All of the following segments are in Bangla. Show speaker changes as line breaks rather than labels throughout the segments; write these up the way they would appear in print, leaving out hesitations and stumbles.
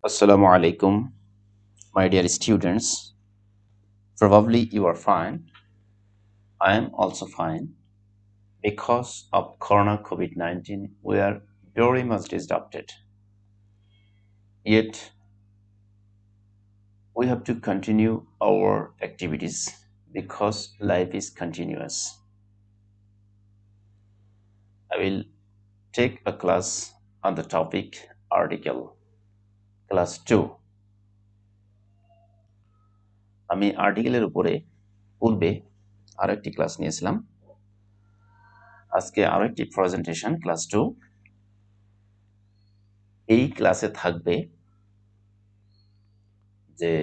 Assalamu alaikum, my dear students. Probably you are fine. I am also fine. Because of Corona COVID 19, we are very much disrupted. Yet, we have to continue our activities because life is continuous. I will take a class on the topic article, class 2. আমি আর্টিকেলের উপরে পূর্বে আরেকটি ক্লাস নিয়েছিলাম। আজকে আরেকটি প্রেজেন্টেশন ক্লাস 2। এই ক্লাসে থাকবে যে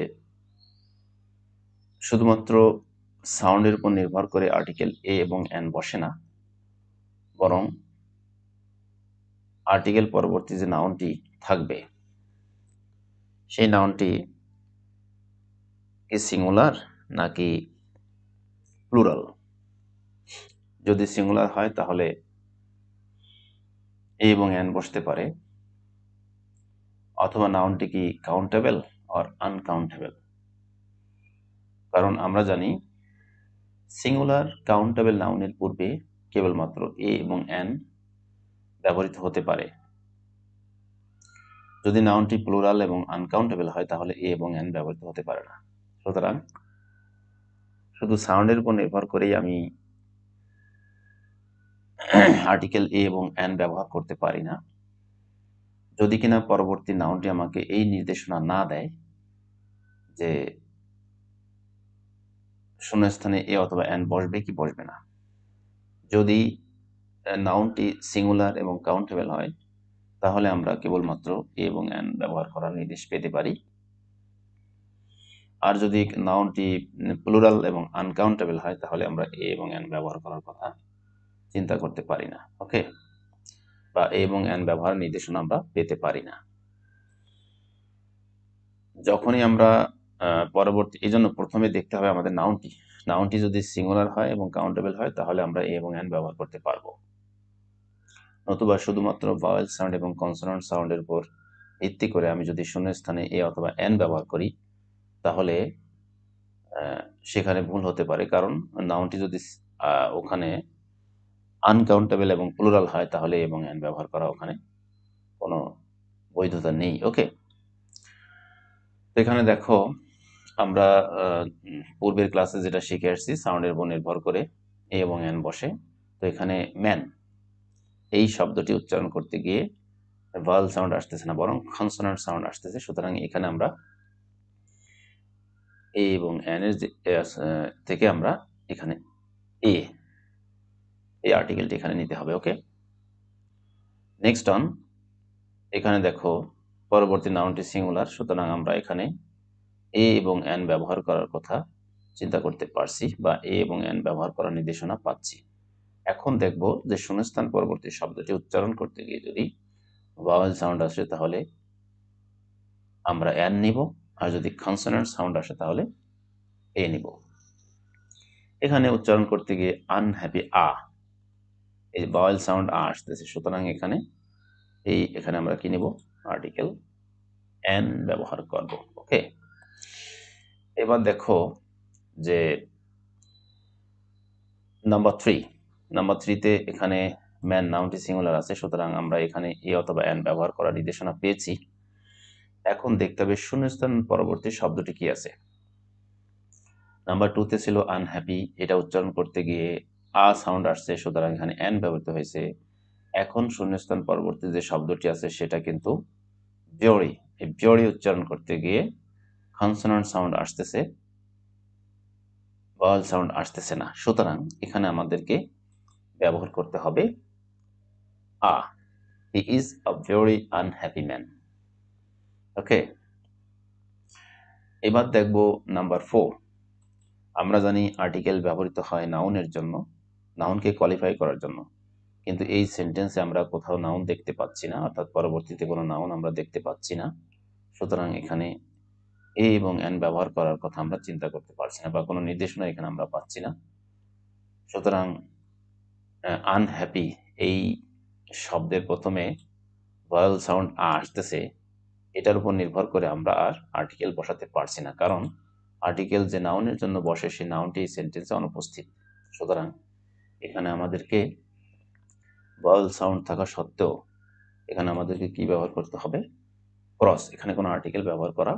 শুধুমাত্র সাউন্ডের উপর নির্ভর করে আর্টিকেল এ এবং এন বসে না, বরং আর্টিকেল পরবর্তী যে নাউনটি থাকবে সেই নাউনটি কি সিঙ্গুলার নাকি প্লুরাল। যদি সিঙ্গুলার হয় তাহলে এ এবং এন বসতে পারে, অথবা নাউনটি কি কাউন্টেবল অর আনকাউন্টেবল। কারণ আমরা জানি সিঙ্গুলার কাউন্টেবল নাউনের পূর্বে কেবলমাত্র এ এবং এন ব্যবহৃত হতে পারে। যদি নাউনটি প্লুরাল এবং আনকাউন্টেবল হয় তাহলে এ এবং এন ব্যবহৃত হতে পারে না। সুতরাং শুধু সাউন্ডের উপর নির্ভর করেই আমি আর্টিকেল এ এবং এন ব্যবহার করতে পারি না, যদি কিনা পরবর্তী নাউনটি আমাকে এই নির্দেশনা না দেয় যে শূন্যস্থানে এ অথবা এন বসবে কি বসবে না। যদি নাউনটি সিঙ্গুলার এবং কাউন্টেবল হয় তাহলে আমরা কেবলমাত্র এ এবং এন ব্যবহার করার নির্দেশ পেতে পারি। আর যদি নাউনটি প্লুরাল এবং আনকাউন্টেবল হয় তাহলে আমরা এ এবং এন ব্যবহার করার কথা চিন্তা করতে পারি না। ওকে, বা এ এবং এন ব্যবহার নির্দেশনা আমরা পেতে পারি না। যখনই আমরা পরবর্তী, এই জন্য প্রথমে দেখতে হবে আমাদের নাউনটি যদি সিঙ্গুলার হয় এবং কাউন্টেবল হয় তাহলে আমরা এ এবং এন ব্যবহার করতে পারবো। নতুবা শুধুমাত্র ভাওয়েল সাউন্ড এবং কনসোনেন্ট সাউন্ডের উপর ভিত্তি করে আমি যদি শূন্যস্থানে এ অথবা এন ব্যবহার করি তাহলে সেখানে ভুল হতে পারে। কারণ নাউনটি যদি ওখানে আনকাউন্টেবল এবং প্লুরাল হয় তাহলে এ এবং এন ব্যবহার করা ওখানে কোনো বৈধতা নেই। ওকে, এখানে দেখো আমরা পূর্বের ক্লাসে যেটা শিখে আসছি সাউন্ডের উপর নির্ভর করে এ এবং এন বসে। তো এখানে ম্যান এই শব্দটি উচ্চারণ করতে গিয়ে ভাওয়েল সাউন্ড আসতেছে না, বরং কনসোনেন্ট সাউন্ড আসতেছে। সুতরাং এখানে আমরা এ এবং এন এর থেকে আমরা এখানে এই আর্টিকেলটি এখানে নিতে হবে। ওকে, নেক্সট অন, এখানে দেখো পরবর্তী নাউনটি সিঙ্গুলার, সুতরাং আমরা এখানে এ এবং এন ব্যবহার করার কথা চিন্তা করতে পারছি বা এ এবং এন ব্যবহার করার নির্দেশনা পাচ্ছি। এখন দেখব যে শূন্যস্থান পরবর্তী শব্দটি উচ্চারণ করতে গিয়ে যদি ভাওয়েল সাউন্ড আসে তাহলে আমরা এন নিব, আর যদি কনসোনেন্ট সাউন্ড আসে তাহলে এ নিব। এখানে উচ্চারণ করতে গিয়ে আনহ্যাপি এই ভাওয়েল সাউন্ড আসতেছে, সুতরাং এখানে আমরা কি নিব, আর্টিকেল এন ব্যবহার করব। ওকে, এবার দেখো যে নাম্বার থ্রিতে এখানে ম্যান নাউনটি সিঙ্গুলার আছে, সুতরাং আমরা এখানে এ অথবা এন ব্যবহার করার নির্দেশনা পেয়েছি। এখন দেখতে হবে শূন্যস্থান পরবর্তী শব্দটি কি আছে। নাম্বার টুতে ছিল আনহ্যাপি, এটা উচ্চারণ করতে গিয়ে সাউন্ড আসছে, সুতরাং এখানে এন ব্যবহৃত হয়েছে। এখন শূন্যস্থান পরবর্তী যে শব্দটি আছে সেটা কিন্তু বিওরি, এই বিওরি উচ্চারণ করতে গিয়ে কনসোনেন্ট সাউন্ড আসতেছে, ভাওয়েল সাউন্ড আসতেছে না। সুতরাং এখানে আমাদেরকে ব্যবহার করতে হবে he is a very unhappy man. Okay, এবার দেখব নাম্বার 4। আমরা জানি আর্টিকেল ব্যবহৃত হয় নাউনের জন্য, নাউনকে কোয়ালিফাই করার জন্য, কিন্তু এই সেন্টেন্সে আমরা কোথাও নাউন দেখতে পাচ্ছি না, অর্থাৎ পরবর্তীতে কোনো নাউন আমরা দেখতে পাচ্ছি না। সুতরাং এখানে এ এবং এন ব্যবহার করার কথা আমরা চিন্তা করতে পারছি না বা কোনো নির্দেশনা এখানে আমরা পাচ্ছি না। সুতরাং আনহ্যাপি এই শব্দের প্রথমে ভাওয়েল সাউন্ড আসতেছে, এটার উপর নির্ভর করে আমরা আর আর্টিকেল বসাতে পারছি না, কারণ আর্টিকেল যে নাউনের জন্য বসে সেই নাউনটি এই সেন্টেন্সে অনুপস্থিত। সুতরাং এখানে আমাদেরকে ভাওয়েল সাউন্ড থাকা সত্ত্বেও এখানে আমাদেরকে কি ব্যবহার করতে হবে? ক্রস। এখানে কোনো আর্টিকেল ব্যবহার করা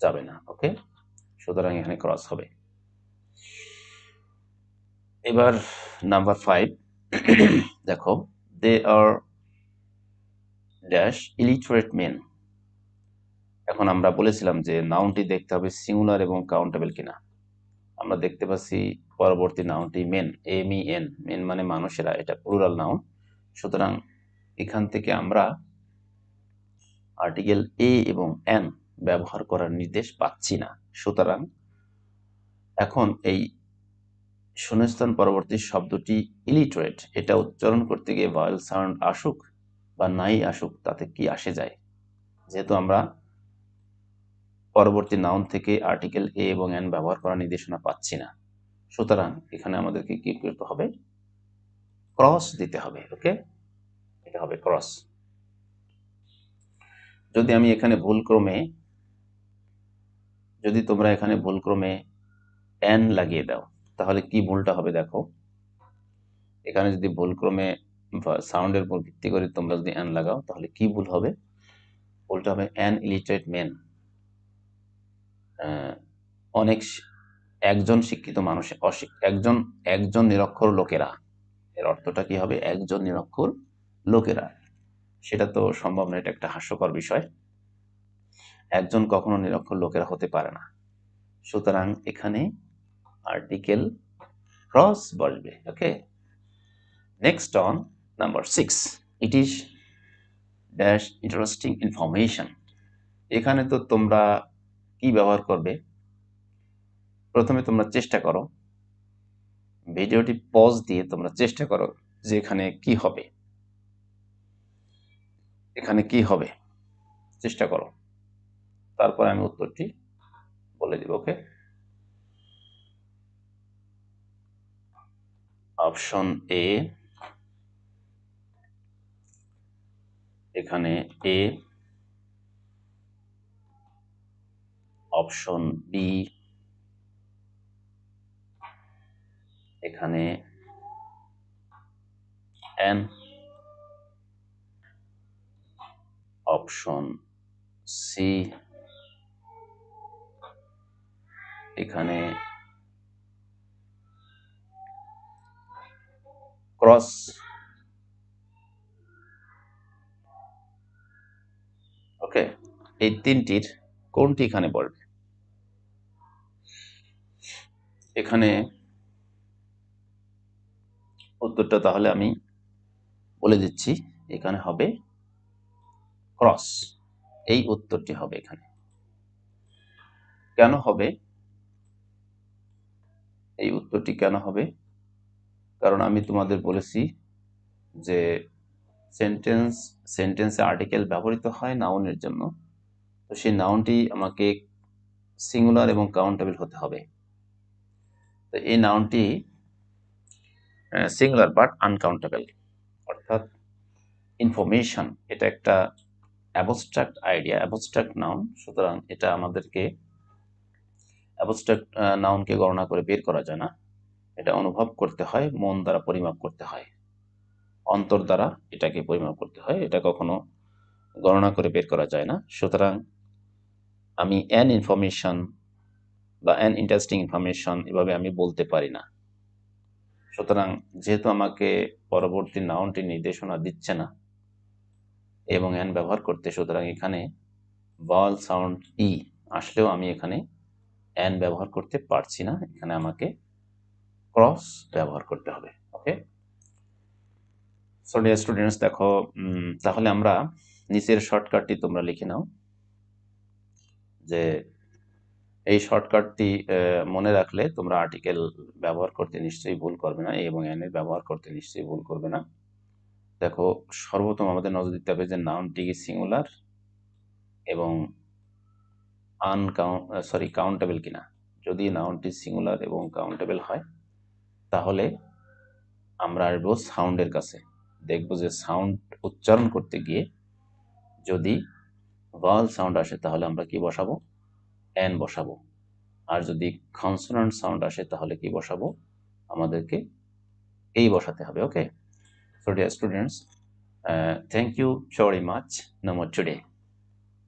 যাবে না। ওকে, সুতরাং এখানে ক্রস হবে। এবার নাম্বার 5 দেখো, দে আর ড্যাশ ইলিটারেট মেন। এখন আমরা বলেছিলাম যে নাউনটি দেখতে হবে সিঙ্গুলার এবং কাউন্টেবল কিনা। আমরা দেখতে পাচ্ছি পরবর্তী নাউনটি মেন, MEN, মেন মানে মানুষেরা, এটা প্লুরাল নাউন। সুতরাং এখান থেকে আমরা আর্টিকেল এ এবং এন ব্যবহার করার নির্দেশ পাচ্ছি না। সুতরাং এখন এই শূন্যস্থান পরবর্তী শব্দটি ইলিটারেট, এটা উচ্চারণ করতে গিয়ে ভাওয়েল সাউন্ড আসুক বা নাই আসুক তাতে কি আসে যায়? যেহেতু আমরা পরবর্তী নাউন থেকে আর্টিকেল এ এবং এন ব্যবহার করার নির্দেশনা পাচ্ছি না, সুতরাং এখানে আমাদেরকে কি করতে হবে? ক্রস দিতে হবে। ওকে, এটা হবে ক্রস। যদি আমি এখানে ভুলক্রমে, যদি তোমরা এখানে ভুলক্রমে এন লাগিয়ে দাও তাহলে কি ভুলটা হবে? দেখো, এখানে যদি ভুলক্রমে সাউন্ডের উপর ভিত্তি করে তোমরা যদি এন লাগাও তাহলে কি ভুল হবে? ভুলটা হবে অ্যান ইলিটারেট মেন, অনেক একজন শিক্ষিত মানুষ, একজন একজন নিরক্ষর লোকেরা। এর অর্থটা কি হবে? একজন নিরক্ষর লোকেরা। সেটা তো সম্ভব না, এটা একটা হাস্যকর বিষয়। একজন কখনো নিরক্ষর লোকেরা হতে পারে না। সুতরাং এখানে আর্টিকেল ক্রস বসবে। Okay, next on number 6, it is dash interesting information. এখানে তো তোমরা কি ব্যবহার করবে? প্রথমে তোমরা চেষ্টা করো, ভিডিওটি পজ দিয়ে তোমরা চেষ্টা করো যে এখানে কি হবে, এখানে কি হবে চেষ্টা করো, তারপর আমি উত্তরটি বলে দিব। ওকে, অপশন এ, এখানে এ, অপশন বি, এখানে এন, অপশন সি, এখানে ক্রস, ওকে, এই তিনটির কোনটি এখানে বলবে? এখানে উত্তরটা তাহলে আমি বলে দিচ্ছি, এখানে হবে ক্রস। এই উত্তরটি হবে এখানে। কেন হবে এই উত্তরটি? কেন হবে? কারণ আমি তোমাদের বলেছি যে সেন্টেন্সে আর্টিকেল ব্যবহৃত হয় নাউনের জন্য, তো সেই নাউনটি আমাকে সিঙ্গুলার এবং কাউন্টেবল হতে হবে। তো এই নাউনটি সিঙ্গুলার বাট আনকাউন্টেবল, অর্থাৎ ইনফরমেশন, এটা একটা অ্যাবস্ট্রাক্ট আইডিয়া, অ্যাবস্ট্রাক্ট নাউন। সুতরাং এটা আমাদেরকে অ্যাবস্ট্রাক্ট নাউনকে গণনা করে বের করা যায় না, এটা অনুভব করতে হয়, মন দ্বারা পরিমাপ করতে হয়, অন্তর দ্বারা এটাকে পরিমাপ করতে হয়, এটা কখনো গণনা করে বের করা যায় না। সুতরাং আমি অ্যান ইনফরমেশন বা অ্যান ইন্টারেস্টিং ইনফরমেশন এভাবে আমি বলতে পারি না। সুতরাং যেহেতু আমাকে পরবর্তী নাউনটি নির্দেশনা দিচ্ছে না এবং অ্যান ব্যবহার করতে, সুতরাং এখানে ভাওয়েল সাউন্ড ই আসলেও আমি এখানে অ্যান ব্যবহার করতে পারছি না, এখানে আমাকে ক্রস ব্যবহার করতে হবে। ওকে, সো ডিয়ার স্টুডেন্টস, দেখো তাহলে আমরা নিচের শর্টকাটটি তোমরা লিখে নাও, যে এই শর্টকাটটি মনে রাখলে তোমরা আর্টিকেল ব্যবহার করতে নিশ্চয়ই ভুল করবে না, এবং এন এর ব্যবহার করতে নিশ্চয়ই ভুল করবে না। দেখো, সর্বপ্রথম আমাদের নজর দিতে হবে যে নাউনটি সিঙ্গুলার এবং কাউন্টেবল কিনা। যদি নাউনটি সিঙ্গুলার এবং কাউন্টেবল হয় তাহলে আমরা আসবো সাউন্ডের কাছে, দেখব যে সাউন্ড উচ্চারণ করতে গিয়ে যদি ভাওয়াল সাউন্ড আসে তাহলে আমরা কি বসাবো? এন বসাবো। আর যদি কনসোনেন্ট সাউন্ড আসে তাহলে কি বসাবো? আমাদেরকে এই বসাতে হবে। ওকে? So dear students, thank you very much. No more today.